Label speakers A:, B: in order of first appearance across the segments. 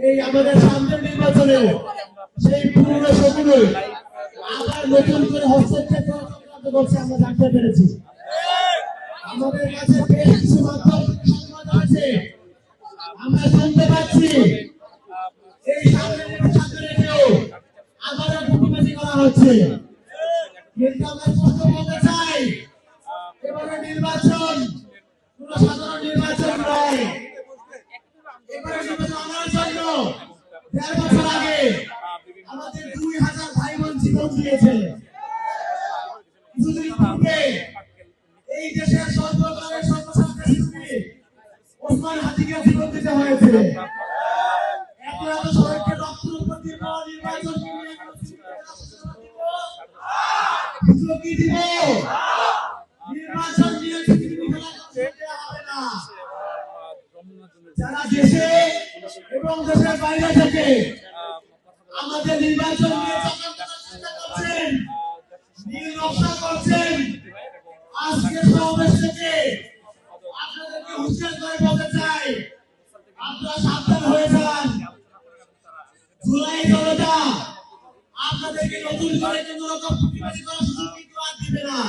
A: এই আমাদের সামনের নির্বাচনে সেই পুরনো সেগুলো আবার নতুন করে হস্তক্ষেপ করছে আমরা জানতে পেরেছি। আমাদের কাছে বেশ কিছু মাধ্যম সংবাদ আছে, আমরা শুনতে পাচ্ছি এই সামনের নির্বাচনে রেখেও আবারও ভুটিবাজি করা হচ্ছে। কিন্তু আমরা স্পষ্ট বলতে চাই, এবারে নির্বাচন কোন সাধারণ নির্বাচন নয়। এবারে নির্বাচন আনার জন্য ১.৫ বছর আগে আমাদের ২,০০০ ভাই বোন জীবন দিয়েছে। কিছুদিন পূর্বে এই দেশের সর্বকালের সর্বশ্রেষ্ঠ শিল্পী ওসমান হাদিকে জীবন দিতে হয়েছে। এত এত সবাইকে রক্তের উপর দিয়ে নির্বাচন কি দিব? নির্বাচন নিয়ে হবে না। যারা দেশে এবং দেশের বাইরে থেকে আমাদের নির্বাচন নিয়ে চক্রান্ত চেষ্টা করছেন, নীল নকশা করছেন, আজকে সমাবেশ থেকে আপনাদেরকে হুঁশিয়ার করে বলতে চাই, আপনারা সাবধান হয়ে যান। জুলাই জনতা আপনাদেরকে নতুন করে কোন রকম প্রতিবাদী করার সুযোগ কিন্তু আর দিবে না।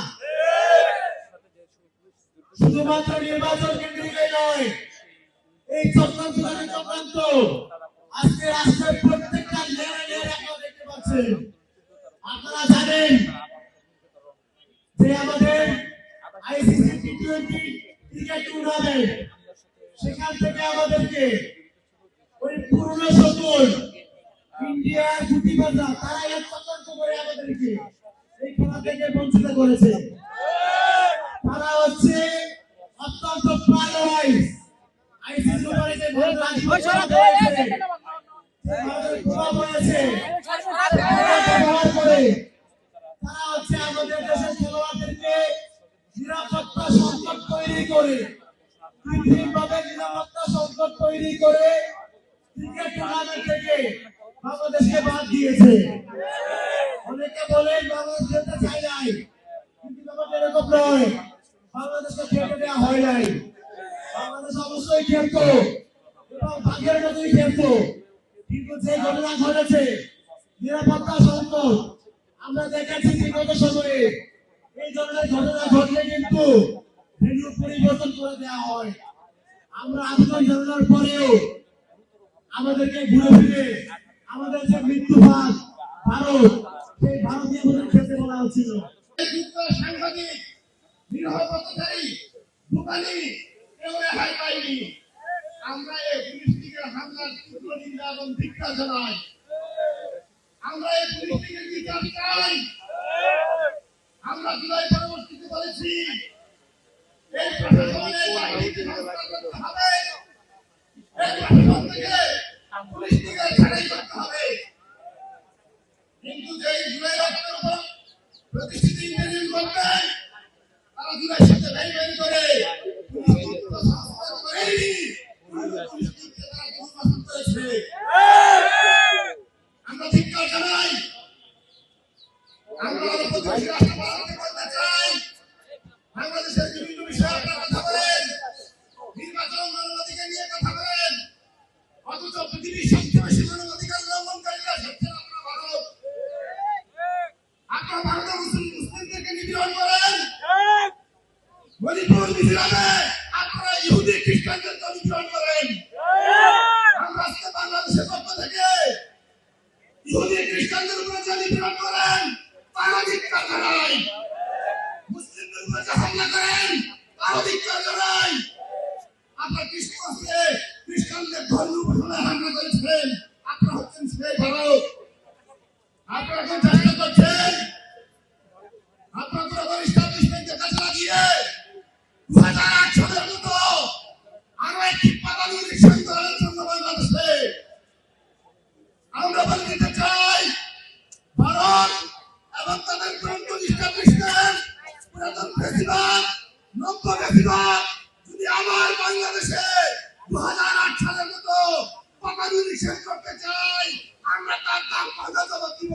A: শুধুমাত্র নির্বাচন কেন্দ্রিকই নয়, এই চক্রান্ত আজকে রাষ্ট্রের প্রত্যেকটা লেয়ারে আপনারা দেখতে পাচ্ছেন। আপনারা জানেন যে আমাদের আইসিসি টি-20 ক্রিকেট টুর্নামেন্ট, সেখান থেকে আমাদেরকে ওই পুরনো সকল ইন্ডিয়ার গুটিবাজা তারা এক চক্রান্ত করে আমাদেরকে এই খেলা থেকে বঞ্চিত করেছে। তারা হচ্ছে অত্যন্ত প্রাণওয়াইজ আইসিসি উপরে যে ভোট রাজি হয়েছে, তারা হচ্ছে আমাদের দেশের খেলোয়াড়দেরকে নিরাপত্তা সংকট তৈরি করে, কৃত্রিমভাবে নিরাপত্তা সংকট তৈরি করে ক্রিকেট টুর্নামেন্ট থেকে বাংলাদেশকে বাদ দিয়েছে। অনেকে বলেন বাংলাদেশ খেলতে চাই নাই, কিন্তু ব্যাপারটা এরকম নয়। বাংলাদেশকে খেলতে দেওয়া হয় নাই। বাংলাদেশ অবশ্যই খেলতো এবং ভাগের মতোই খেলতো, কিন্তু যে ঘটনা ঘটেছে নিরাপত্তা সংকট, আমরা দেখেছি বিগত সময়ে এই ধরনের ঘটনা ঘটলে কিন্তু ভেন্যু পরিবর্তন করে দেওয়া হয়। আমরা আবেদন জানানোর পরেও আমাদেরকে ঘুরে ফিরে আমাদের যে মৃত্যুভাগ ভারত, সেই ভারতীয় খেলতে বলা হচ্ছিল। সাংবাদিক নিরহপত্রধারী দোকানি কেউ রেহাই পাইনি। আমরা এই পুলিশের হামলার তীব্র নিন্দা এবং ধিক্কার জানাই। আমরা এই পুলিশের বিচার চাই। আমরা জুলাই পরবর্তীতে বলেছি এই প্রশাসনের বাহিনীকে সংস্কার করতে হবে, এই প্রশাসন থেকে পুলিশকে ছাড়াই করতে হবে। কিন্তু যে জুলাই রক্তের উপর প্রতিষ্ঠিত ইন্টারভিউ করবেন, তারা জুলাই সাথে ভেরি করে আমরা ধিক্কার জানাই। আমরা বলতে চাই, বাংলাদেশের বিভিন্ন বিষয়ে আপনারা কথা বলেন, নির্বাচন মানবাধিকার নিয়ে কথা বলেন, অথচ পৃথিবীর সবচেয়ে বেশি মানবাধিকার লঙ্ঘনকারীরা হচ্ছেন আপনারা ভারত। আপনারা ভারতের মুসলিমদেরকে নিপীড়ন করেন, মণিপুর মিজোরামে আপনারা ইহুদি খ্রিস্টানদেরকে নিপীড়ন করেন। আমরা আজকে বাংলাদেশের পক্ষ থেকে ইহুদি খ্রিস্টানদের উপরে যে নিপীড়ন করেন তারা ধিক্কার জানাই। মুসলিমদের উপরে যে হামলা করেন তারা ধিক্কার জানাই। আপনারা খ্রিস্টানদের ধর্ম উপাসনায় হামলা করেছেন, আপনারা হচ্ছেন সেই ভারত। আপনারা এখন চেষ্টা করছেন আপনার ইসলামিস্টকে কাজে লাগিয়ে ২০০৮ সালের মতো আরো একটি পাতানো ইলেকশন করার জন্য বাংলাদেশে আমরা বলে দিতে চাই, ভারত এবং তাদের পুরাতন প্রেসিডেন্ট নব্য প্রেসিডেন্ট যদি আমার বাংলাদেশে ২০০৮ সালের মতো পাতানো ইলেকশন করতে চাই, আমরা তার দাম পাল্টা জবাব দিব।